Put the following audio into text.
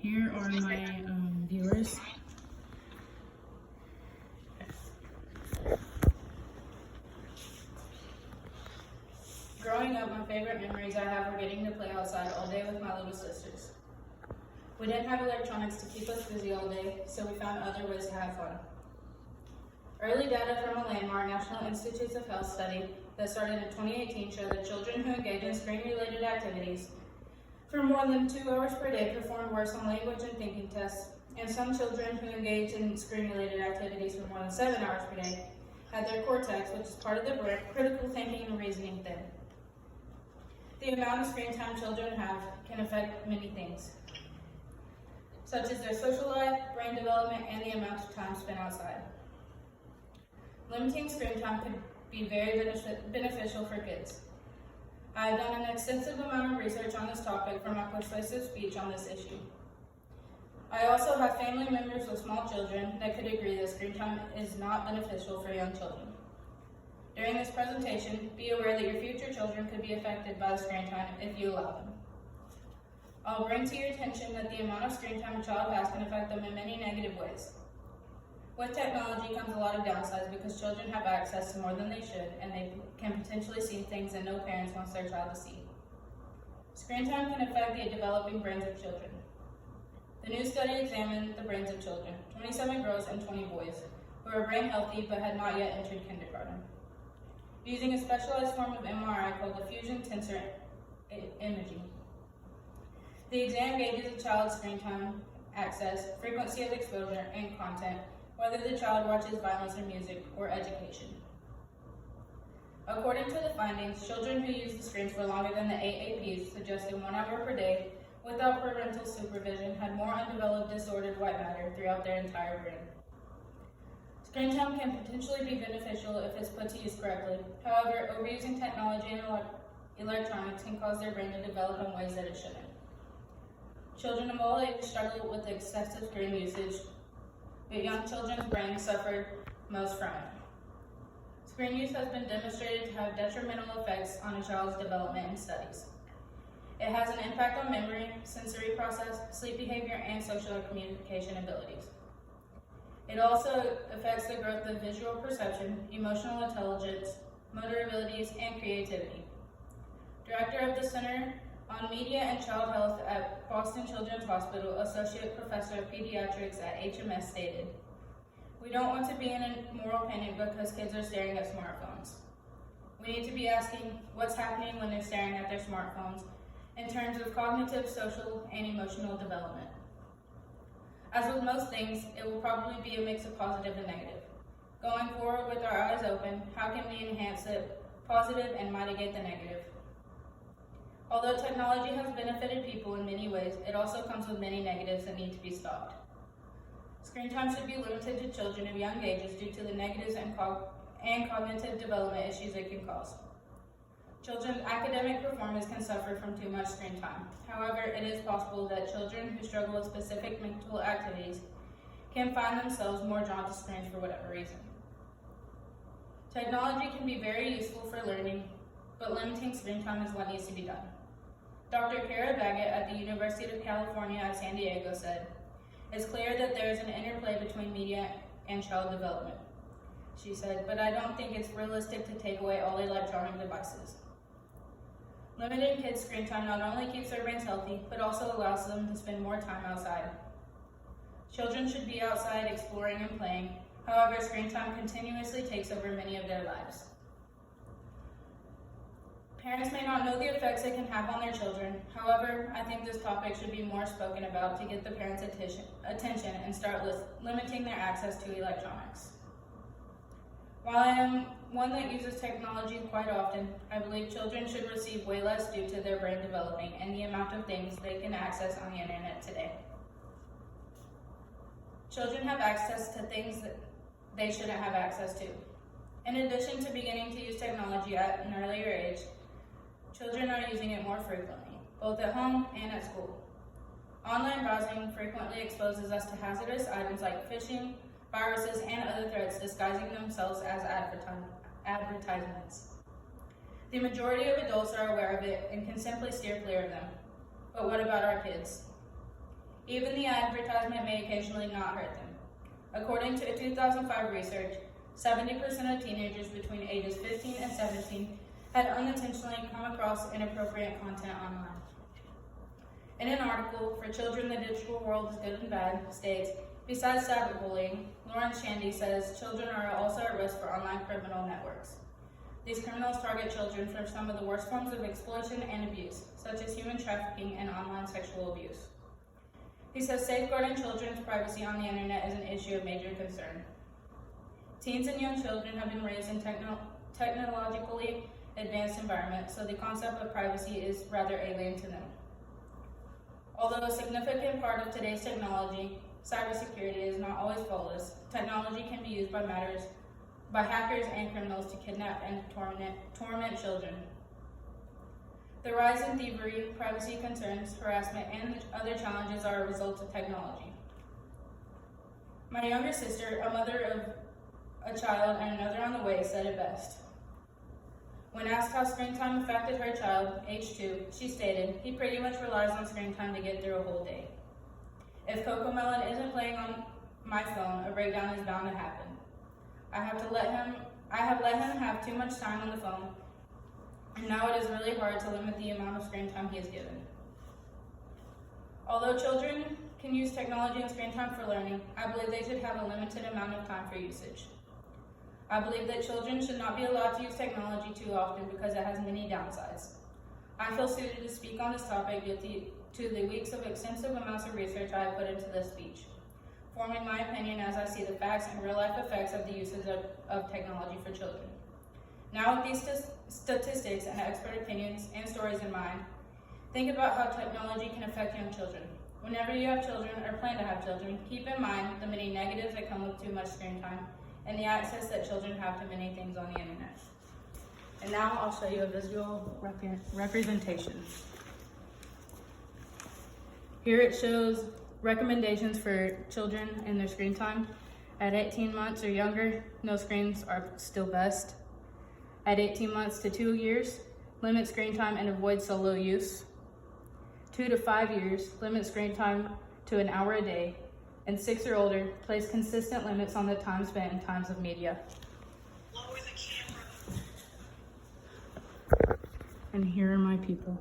Here are my viewers. Growing up, my favorite memories I have were getting to play outside all day with my little sisters. We didn't have electronics to keep us busy all day, so we found other ways to have fun. Early data from a landmark National Institutes of Health study that started in 2018 showed that children who engage in screen-related activities for more than 2 hours per day performed worse on language and thinking tests, and some children who engage in screen-related activities for more than 7 hours per day had their cortex, which is part of the brain, critical thinking and reasoning thin. The amount of screen time children have can affect many things, such as their social life, brain development, and the amount of time spent outside. Limiting screen time could be very beneficial for kids. I have done an extensive amount of research on this topic for my persuasive speech on this issue. I also have family members with small children that could agree that screen time is not beneficial for young children. During this presentation, be aware that your future children could be affected by the screen time if you allow them. I'll bring to your attention that the amount of screen time a child has can affect them in many negative ways. With technology comes a lot of downsides because children have access to more than they should, and they can potentially see things that no parents wants their child to see. Screen time can affect the developing brains of children. The new study examined the brains of children, 27 girls and 20 boys, who were brain healthy but had not yet entered kindergarten, using a specialized form of MRI called diffusion tensor imaging. The exam gauges a child's screen time access, frequency of exposure, and content, whether the child watches violence or music, or education. According to the findings, children who use the screens for longer than the 8 APs, suggested 1 hour per day, without parental supervision, had more undeveloped disordered white matter throughout their entire brain. Screen time can potentially be beneficial if it's put to use correctly. However, overusing technology and electronics can cause their brain to develop in ways that it shouldn't. Children of all ages struggle with excessive screen usage, but young children's brains suffered most from it. Screen use has been demonstrated to have detrimental effects on a child's development in studies. It has an impact on memory, sensory process, sleep behavior, and social communication abilities. It also affects the growth of visual perception, emotional intelligence, motor abilities, and creativity. Director of the Center on Media and Child Health at Boston Children's Hospital, Associate Professor of Pediatrics at HMS stated, "We don't want to be in a moral panic because kids are staring at smartphones. We need to be asking what's happening when they're staring at their smartphones in terms of cognitive, social, and emotional development. As with most things, it will probably be a mix of positive and negative. Going forward with our eyes open, how can we enhance the positive and mitigate the negative? Although technology has benefited people in many ways, it also comes with many negatives that need to be stopped. Screen time should be limited to children of young ages due to the negatives and cognitive development issues it can cause. Children's academic performance can suffer from too much screen time. However, it is possible that children who struggle with specific mental activities can find themselves more drawn to screens for whatever reason. Technology can be very useful for learning, but limiting screen time is what needs to be done. Dr. Kara Baggett at the University of California at San Diego said, "It's clear that there is an interplay between media and child development." She said, "But I don't think it's realistic to take away all electronic devices. Limiting kids' screen time not only keeps their brains healthy, but also allows them to spend more time outside. Children should be outside exploring and playing. However, screen time continuously takes over many of their lives. Parents may not know the effects it can have on their children. However, I think this topic should be more spoken about to get the parents' attention and start limiting their access to electronics. While I am one that uses technology quite often, I believe children should receive way less due to their brain developing and the amount of things they can access on the internet today. Children have access to things that they shouldn't have access to. In addition to beginning to use technology at an earlier age, children are using it more frequently, both at home and at school. Online browsing frequently exposes us to hazardous items like phishing, viruses, and other threats disguising themselves as advertisements. The majority of adults are aware of it and can simply steer clear of them. But what about our kids? Even the advertisement may occasionally not hurt them. According to a 2005 research, 70% of teenagers between ages 15 and 17 had unintentionally come across inappropriate content online. In an article for Children, the Digital World is Good and Bad, states, besides cyberbullying, Lauren Shandy says children are also at risk for online criminal networks. These criminals target children for some of the worst forms of exploitation and abuse, such as human trafficking and online sexual abuse. He says safeguarding children's privacy on the internet is an issue of major concern. Teens and young children have been raised in technologically advanced environments, so the concept of privacy is rather alien to them. Although a significant part of today's technology, cybersecurity is not always flawless. Technology can be used by hackers and criminals to kidnap and torment children. The rise in thievery, privacy concerns, harassment, and other challenges are a result of technology. My younger sister, a mother of a child and another on the way, said it best. When asked how screen time affected her child, age 2, she stated, "He pretty much relies on screen time to get through a whole day. If Cocomelon isn't playing on my phone, a breakdown is bound to happen. I have let him have too much time on the phone, and now it is really hard to limit the amount of screen time he is given." Although children can use technology and screen time for learning, I believe they should have a limited amount of time for usage. I believe that children should not be allowed to use technology too often because it has many downsides. I feel suited to speak on this topic due to the weeks of extensive amounts of research I have put into this speech, forming my opinion as I see the facts and real-life effects of the uses of technology for children. Now, with these statistics and expert opinions and stories in mind, think about how technology can affect young children. Whenever you have children or plan to have children, keep in mind the many negatives that come with too much screen time and the access that children have to many things on the internet. And now I'll show you a visual representation. Here it shows recommendations for children and their screen time. At 18 months or younger, no screens are still best. At 18 months to 2 years, limit screen time and avoid solo use. 2 to 5 years, limit screen time to an hour a day. And 6 or older, place consistent limits on the time spent in times of media. Lower the camera. And here are my people.